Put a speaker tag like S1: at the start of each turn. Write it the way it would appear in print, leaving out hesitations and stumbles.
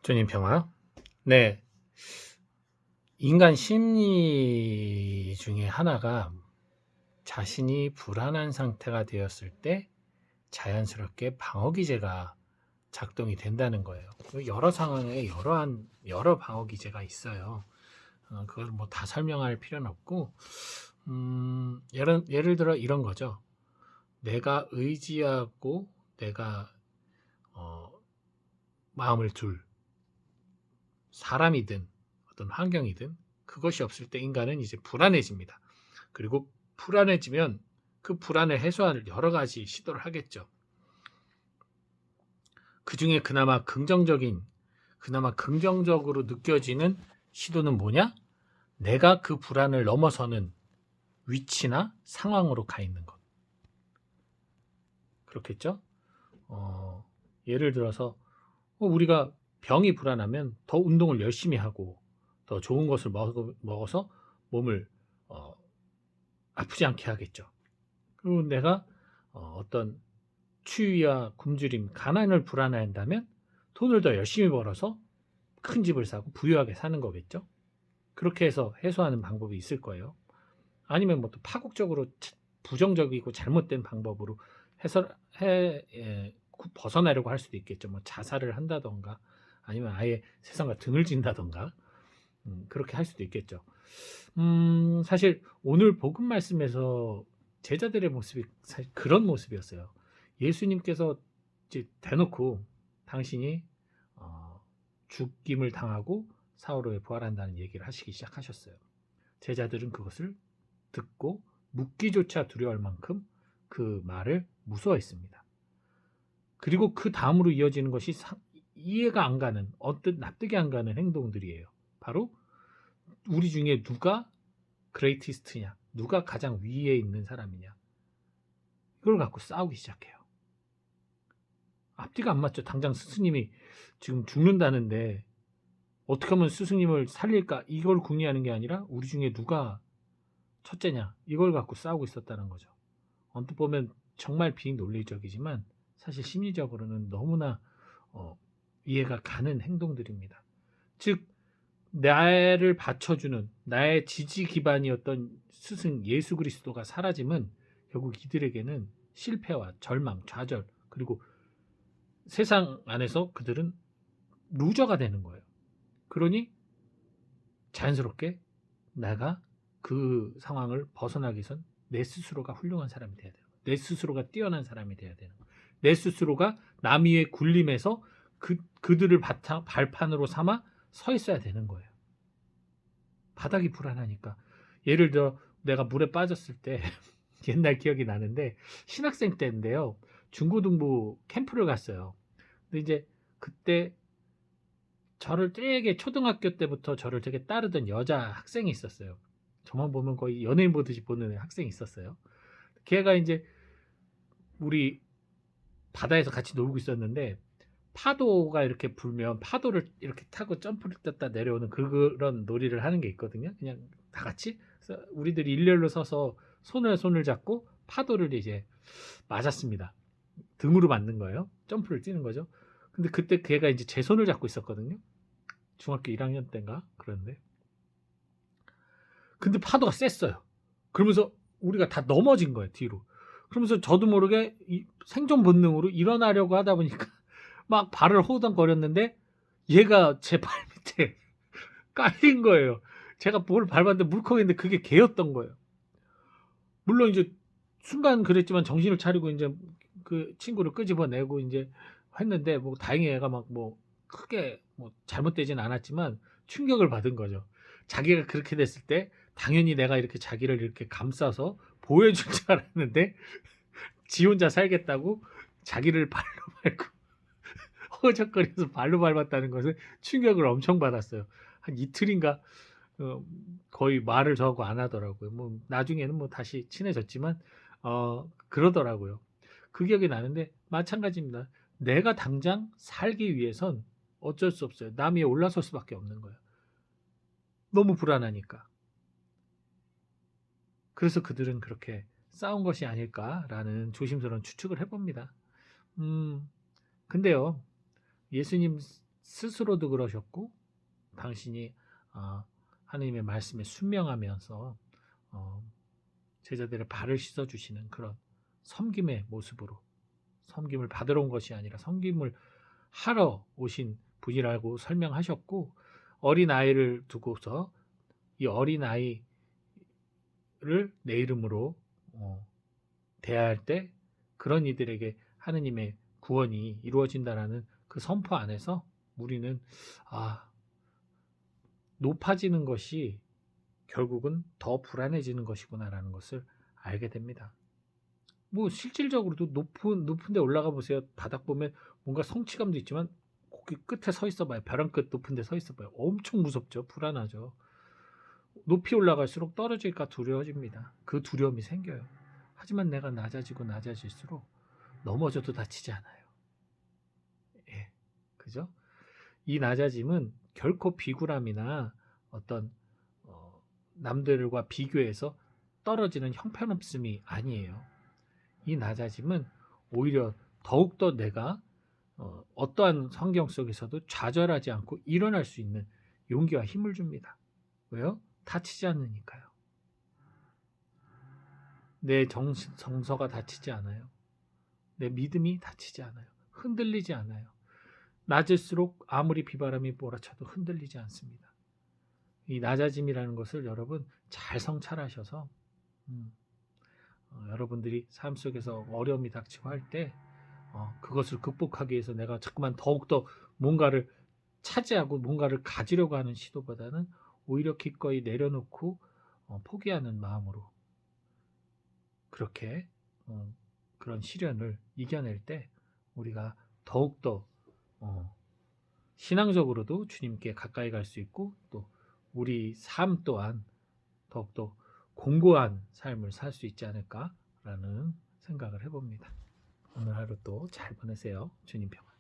S1: 주님 평화. 네. 인간 심리 중에 하나가 자신이 불안한 상태가 되었을 때 자연스럽게 방어기제가 작동이 된다는 거예요. 여러 상황에 여러 방어기제가 있어요. 그걸 뭐 다 설명할 필요는 없고, 예를 들어 이런 거죠. 내가 의지하고 내가 어, 마음을 둘 사람이든 어떤 환경이든 그것이 없을 때 인간은 이제 불안해집니다. 그리고 불안해지면 그 불안을 해소할 여러 가지 시도를 하겠죠. 그 중에 그나마 긍정적으로 느껴지는 시도는 뭐냐? 내가 그 불안을 넘어서는 위치나 상황으로 가 있는 것. 그렇겠죠? 예를 들어서 우리가 병이 불안하면 더 운동을 열심히 하고 더 좋은 것을 먹어서 몸을 아프지 않게 하겠죠. 그리고 내가 어떤 추위와 굶주림, 가난을 불안해한다면 돈을 더 열심히 벌어서 큰 집을 사고 부유하게 사는 거겠죠. 그렇게 해서 해소하는 방법이 있을 거예요. 아니면 뭐 또 파국적으로 부정적이고 잘못된 방법으로 벗어나려고 할 수도 있겠죠. 뭐 자살을 한다던가 아니면 아예 세상과 등을 진다던가 그렇게 할 수도 있겠죠. 사실 오늘 복음 말씀에서 제자들의 모습이 사실 그런 모습이었어요. 예수님께서 이제 대놓고 당신이 죽임을 당하고 사흘 후에 부활한다는 얘기를 하시기 시작하셨어요. 제자들은 그것을 듣고 묻기조차 두려워할 만큼 그 말을 무서워했습니다. 그리고 그 다음으로 이어지는 것이 이해가 안 가는 납득이 안 가는 행동들이에요. 바로 우리 중에 누가 그레이티스트냐, 누가 가장 위에 있는 사람이냐, 이걸 갖고 싸우기 시작해요. 앞뒤가 안 맞죠. 당장 스승님이 지금 죽는다는데 어떻게 하면 스승님을 살릴까, 이걸 궁리하는 게 아니라 우리 중에 누가 첫째냐, 이걸 갖고 싸우고 있었다는 거죠. 언뜻 보면 정말 비논리적이지만 사실 심리적으로는 너무나 이해가 가는 행동들입니다. 즉 나를 받쳐주는 나의 지지 기반이었던 스승 예수 그리스도가 사라짐은 결국 이들에게는 실패와 절망, 좌절, 그리고 세상 안에서 그들은 루저가 되는 거예요. 그러니 자연스럽게 내가 그 상황을 벗어나기 위해선 내 스스로가 훌륭한 사람이 돼야 돼요. 내 스스로가 뛰어난 사람이 돼야 되는 거예요. 내 스스로가 남 위에 군림해서 그들을 발판으로 삼아 서 있어야 되는 거예요. 바닥이 불안하니까. 예를 들어 내가 물에 빠졌을 때 옛날 기억이 나는데 신학생 때인데요. 중고등부 캠프를 갔어요. 근데 이제 그때 저를 되게 초등학교 때부터 저를 되게 따르던 여자 학생이 있었어요. 저만 보면 거의 연예인 보듯이 보는 학생이 있었어요. 걔가 이제 우리 바다에서 같이 놀고 있었는데 파도가 이렇게 불면 파도를 이렇게 타고 점프를 떴다 내려오는 그런 놀이를 하는 게 있거든요. 그냥 다 같이. 그래서 우리들이 일렬로 서서 손을 잡고 파도를 이제 맞았습니다. 등으로 맞는 거예요. 점프를 뛰는 거죠. 근데 그때 걔가 이제 제 손을 잡고 있었거든요. 중학교 1학년 때인가 그런데. 근데 파도가 셌어요. 그러면서 우리가 다 넘어진 거예요, 뒤로. 그러면서 저도 모르게 생존 본능으로 일어나려고 하다 보니까 막 발을 호당거렸는데 얘가 제 발 밑에 깔린 거예요. 제가 뭘 밟았는데 물컹했는데 그게 걔였던 거예요. 물론 이제 순간 그랬지만 정신을 차리고 이제 그 친구를 끄집어내고 이제 했는데 뭐 다행히 얘가 막 뭐 크게 뭐 잘못되진 않았지만 충격을 받은 거죠. 자기가 그렇게 됐을 때 당연히 내가 이렇게 자기를 이렇게 감싸서 보호해줄 줄 알았는데 지 혼자 살겠다고 자기를 발로 밟고 허우적거리면서 발로 밟았다는 것을 충격을 엄청 받았어요. 한 이틀인가 거의 말을 저하고 안 하더라고요. 뭐 나중에는 뭐 다시 친해졌지만 그러더라고요. 그 기억이 나는데 마찬가지입니다. 내가 당장 살기 위해선 어쩔 수 없어요. 남 위에 올라설 수밖에 없는 거예요. 너무 불안하니까. 그래서 그들은 그렇게 싸운 것이 아닐까라는 조심스러운 추측을 해봅니다. 근데요, 예수님 스스로도 그러셨고 당신이 하나님의 말씀에 순명하면서 제자들의 발을 씻어주시는 그런 섬김의 모습으로 섬김을 받으러 온 것이 아니라 섬김을 하러 오신 분이라고 설명하셨고 어린아이를 두고서 이 어린아이를 내 이름으로 대할 때 그런 이들에게 하느님의 구원이 이루어진다라는 그 선포 안에서 우리는 높아지는 것이 결국은 더 불안해지는 것이구나라는 것을 알게 됩니다. 뭐 실질적으로도 높은 데 올라가 보세요. 바닥 보면 뭔가 성취감도 있지만 거기 끝에 서 있어 봐요. 벼랑 끝 높은 데 서 있어 봐요. 엄청 무섭죠. 불안하죠. 높이 올라갈수록 떨어질까 두려워집니다. 그 두려움이 생겨요. 하지만 내가 낮아지고 낮아질수록 넘어져도 다치지 않아요. 예, 그죠? 이 낮아짐은 결코 비굴함이나 어떤 남들과 비교해서 떨어지는 형편없음이 아니에요. 이 낮아짐은 오히려 더욱더 내가 어떠한 환경 속에서도 좌절하지 않고 일어날 수 있는 용기와 힘을 줍니다. 왜요? 다치지 않으니까요. 내 정서가 다치지 않아요. 내 믿음이 다치지 않아요. 흔들리지 않아요. 낮을수록 아무리 비바람이 몰아쳐도 흔들리지 않습니다. 이 낮아짐이라는 것을 여러분 잘 성찰하셔서 여러분들이 삶 속에서 어려움이 닥치고 할 때 그것을 극복하기 위해서 내가 자꾸만 더욱더 뭔가를 차지하고 뭔가를 가지려고 하는 시도보다는 오히려 기꺼이 내려놓고 포기하는 마음으로 그렇게 그런 시련을 이겨낼 때 우리가 더욱더 신앙적으로도 주님께 가까이 갈 수 있고 또 우리 삶 또한 더욱더 공고한 삶을 살 수 있지 않을까라는 생각을 해봅니다. 오늘 하루 또 잘 보내세요. 주님 평안.